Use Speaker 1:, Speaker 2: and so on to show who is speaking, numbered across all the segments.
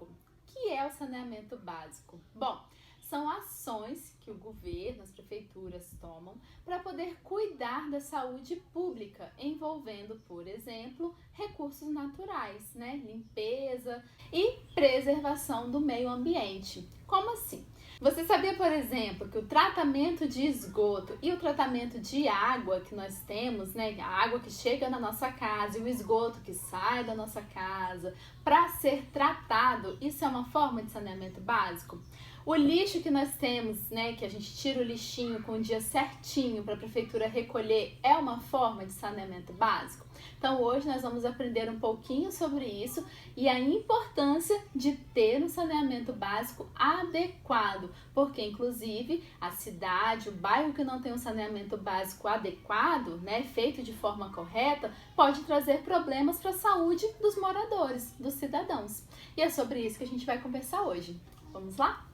Speaker 1: público. O que é o saneamento básico? Bom, são ações que o governo, as prefeituras tomam para poder cuidar da saúde pública, envolvendo, por exemplo, recursos naturais, limpeza e preservação do meio ambiente. Como assim? Você sabia, por exemplo, que o tratamento de esgoto e o tratamento de água que nós temos, a água que chega na nossa casa e o esgoto que sai da nossa casa, para ser tratado, isso é uma forma de saneamento básico? O lixo que nós temos, que a gente tira o lixinho com o dia certinho para a prefeitura recolher, é uma forma de saneamento básico? Então hoje nós vamos aprender um pouquinho sobre isso e a importância de ter um saneamento básico adequado, porque inclusive a cidade, o bairro que não tem um saneamento básico adequado, feito de forma correta, pode trazer problemas para a saúde dos moradores, dos cidadãos. E é sobre isso que a gente vai conversar hoje. Vamos lá?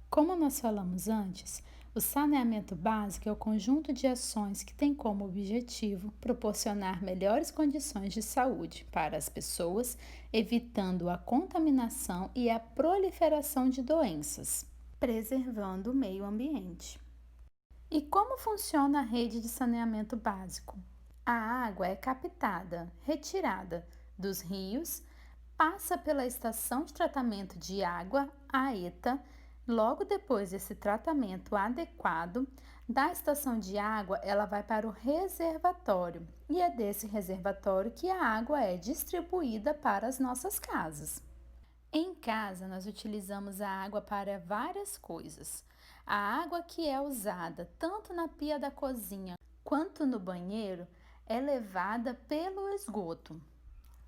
Speaker 2: Como nós falamos antes, o saneamento básico é o conjunto de ações que tem como objetivo proporcionar melhores condições de saúde para as pessoas, evitando a contaminação e a proliferação de doenças, preservando o meio ambiente. E como funciona a rede de saneamento básico? A água é captada, retirada dos rios, passa pela estação de tratamento de água, a ETA. Logo depois desse tratamento adequado, da estação de água, ela vai para o reservatório e é desse reservatório que a água é distribuída para as nossas casas. Em casa, nós utilizamos a água para várias coisas. A água que é usada tanto na pia da cozinha quanto no banheiro é levada pelo esgoto.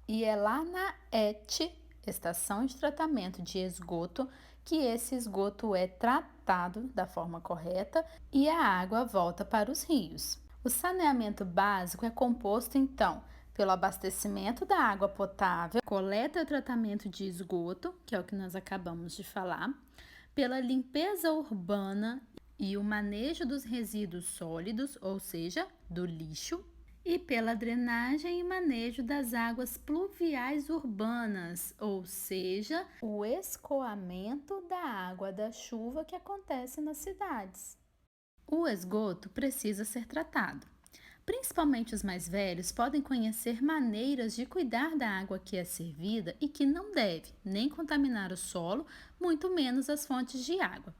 Speaker 2: E é lá na ET, Estação de Tratamento de Esgoto, que esse esgoto é tratado da forma correta e a água volta para os rios. O saneamento básico é composto, então, pelo abastecimento da água potável, coleta e tratamento de esgoto, que é o que nós acabamos de falar, pela limpeza urbana e o manejo dos resíduos sólidos, ou seja, do lixo, e pela drenagem e manejo das águas pluviais urbanas, ou seja, o escoamento da água da chuva que acontece nas cidades. O esgoto precisa ser tratado. Principalmente os mais velhos podem conhecer maneiras de cuidar da água que é servida e que não deve nem contaminar o solo, muito menos as fontes de água.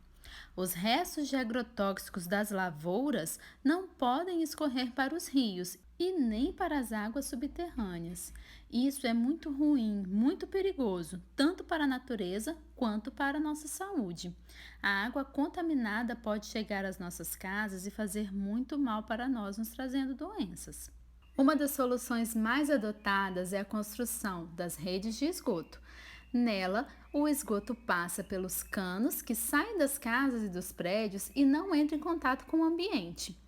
Speaker 2: Os restos de agrotóxicos das lavouras não podem escorrer para os rios e nem para as águas subterrâneas. Isso é muito ruim, muito perigoso, tanto para a natureza quanto para a nossa saúde. A água contaminada pode chegar às nossas casas e fazer muito mal para nós, nos trazendo doenças. Uma das soluções mais adotadas é a construção das redes de esgoto. Nela, o esgoto passa pelos canos que saem das casas e dos prédios e não entra em contato com o ambiente.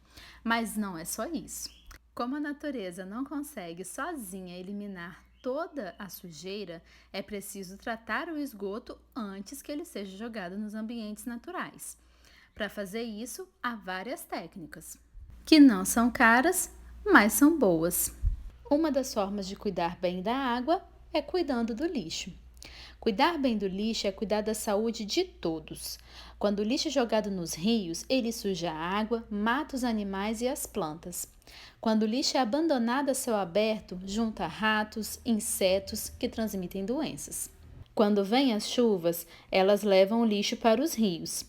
Speaker 2: Mas não é só isso. Como a natureza não consegue sozinha eliminar toda a sujeira, é preciso tratar o esgoto antes que ele seja jogado nos ambientes naturais. Para fazer isso, há várias técnicas, que não são caras, mas são boas. Uma das formas de cuidar bem da água é cuidando do lixo. Cuidar bem do lixo é cuidar da saúde de todos. Quando o lixo é jogado nos rios, ele suja a água, mata os animais e as plantas. Quando o lixo é abandonado a céu aberto, junta ratos, insetos que transmitem doenças. Quando vêm as chuvas, elas levam o lixo para os rios.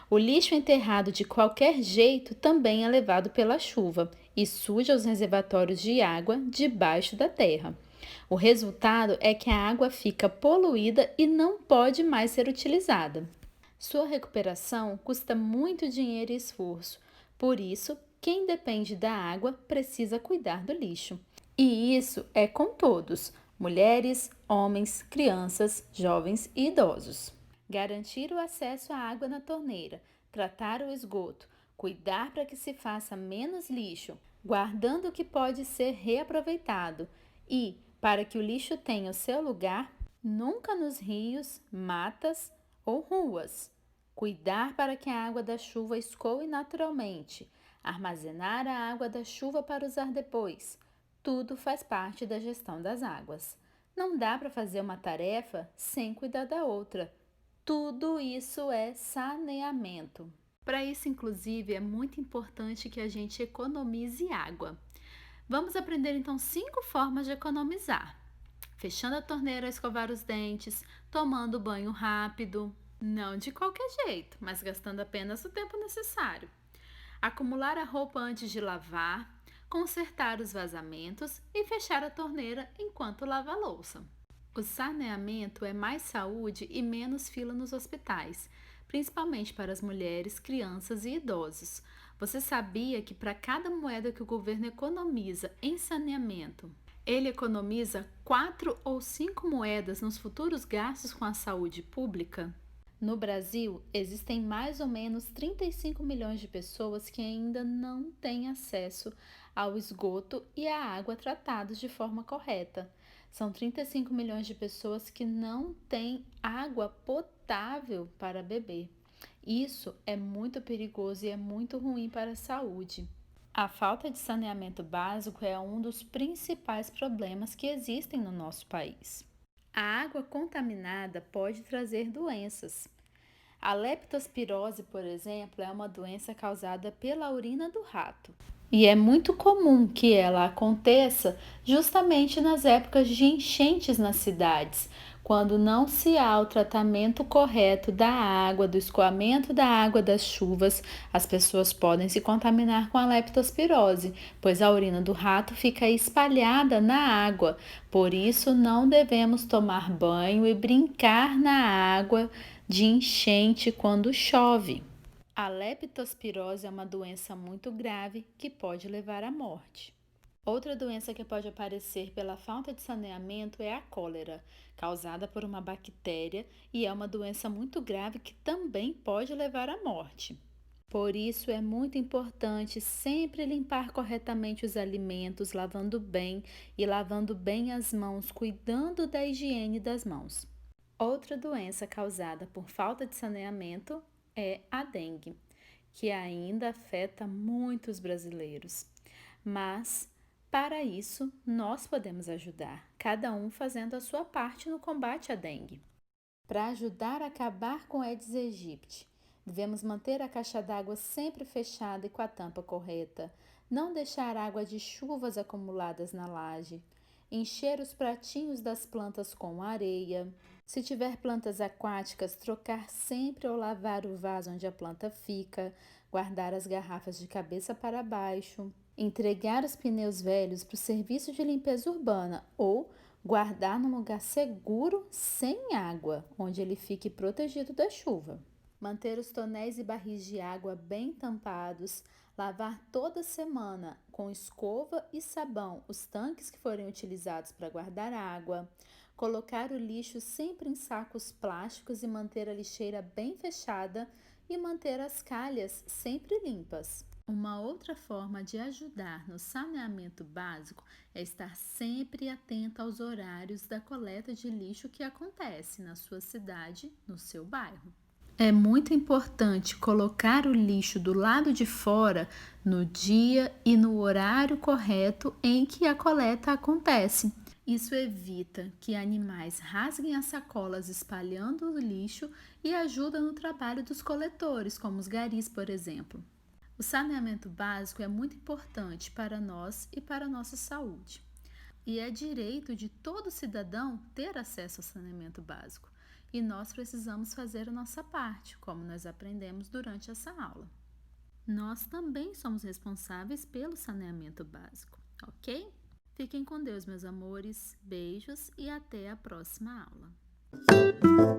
Speaker 2: O lixo enterrado de qualquer jeito também é levado pela chuva e suja os reservatórios de água debaixo da terra. O resultado é que a água fica poluída e não pode mais ser utilizada. Sua recuperação custa muito dinheiro e esforço, por isso, quem depende da água precisa cuidar do lixo. E isso é com todos: mulheres, homens, crianças, jovens e idosos. Garantir o acesso à água na torneira, tratar o esgoto, cuidar para que se faça menos lixo, guardando o que pode ser reaproveitado e, para que o lixo tenha o seu lugar, nunca nos rios, matas ou ruas. Cuidar para que a água da chuva escoe naturalmente, armazenar a água da chuva para usar depois. Tudo faz parte da gestão das águas. Não dá para fazer uma tarefa sem cuidar da outra. Tudo isso é saneamento. Para isso, inclusive, é muito importante que a gente economize água. Vamos aprender então 5 formas de economizar. Fechando a torneira ao escovar os dentes, tomando banho rápido, não de qualquer jeito, mas gastando apenas o tempo necessário. Acumular a roupa antes de lavar, consertar os vazamentos e fechar a torneira enquanto lava a louça. O saneamento é mais saúde e menos fila nos hospitais, principalmente para as mulheres, crianças e idosos. Você sabia que para cada moeda que o governo economiza em saneamento, ele economiza 4 ou 5 moedas nos futuros gastos com a saúde pública? No Brasil, existem mais ou menos 35 milhões de pessoas que ainda não têm acesso ao esgoto e à água tratados de forma correta. São 35 milhões de pessoas que não têm água potável para beber. Isso é muito perigoso e é muito ruim para a saúde. A falta de saneamento básico é um dos principais problemas que existem no nosso país. A água contaminada pode trazer doenças. A leptospirose, por exemplo, é uma doença causada pela urina do rato. E é muito comum que ela aconteça justamente nas épocas de enchentes nas cidades, quando não se há o tratamento correto da água, do escoamento da água das chuvas, as pessoas podem se contaminar com a leptospirose, pois a urina do rato fica espalhada na água. Por isso, não devemos tomar banho e brincar na água de enchente quando chove. A leptospirose é uma doença muito grave que pode levar à morte. Outra doença que pode aparecer pela falta de saneamento é a cólera, causada por uma bactéria, e é uma doença muito grave que também pode levar à morte. Por isso é muito importante sempre limpar corretamente os alimentos, lavando bem e lavando bem as mãos, cuidando da higiene das mãos. Outra doença causada por falta de saneamento é a dengue, que ainda afeta muitos brasileiros. Mas, para isso, nós podemos ajudar, cada um fazendo a sua parte no combate à dengue. Para ajudar a acabar com a Aedes aegypti, devemos manter a caixa d'água sempre fechada e com a tampa correta, não deixar água de chuvas acumuladas na laje, encher os pratinhos das plantas com areia. Se tiver plantas aquáticas, trocar sempre ou lavar o vaso onde a planta fica, guardar as garrafas de cabeça para baixo, entregar os pneus velhos para o serviço de limpeza urbana ou guardar num lugar seguro sem água, onde ele fique protegido da chuva. Manter os tonéis e barris de água bem tampados, lavar toda semana com escova e sabão os tanques que forem utilizados para guardar água, colocar o lixo sempre em sacos plásticos e manter a lixeira bem fechada e manter as calhas sempre limpas. Uma outra forma de ajudar no saneamento básico é estar sempre atento aos horários da coleta de lixo que acontece na sua cidade, no seu bairro. É muito importante colocar o lixo do lado de fora no dia e no horário correto em que a coleta acontece. Isso evita que animais rasguem as sacolas espalhando o lixo e ajuda no trabalho dos coletores, como os garis, por exemplo. O saneamento básico é muito importante para nós e para a nossa saúde. E é direito de todo cidadão ter acesso ao saneamento básico. E nós precisamos fazer a nossa parte, como nós aprendemos durante essa aula. Nós também somos responsáveis pelo saneamento básico, ok? Fiquem com Deus, meus amores. Beijos e até a próxima aula.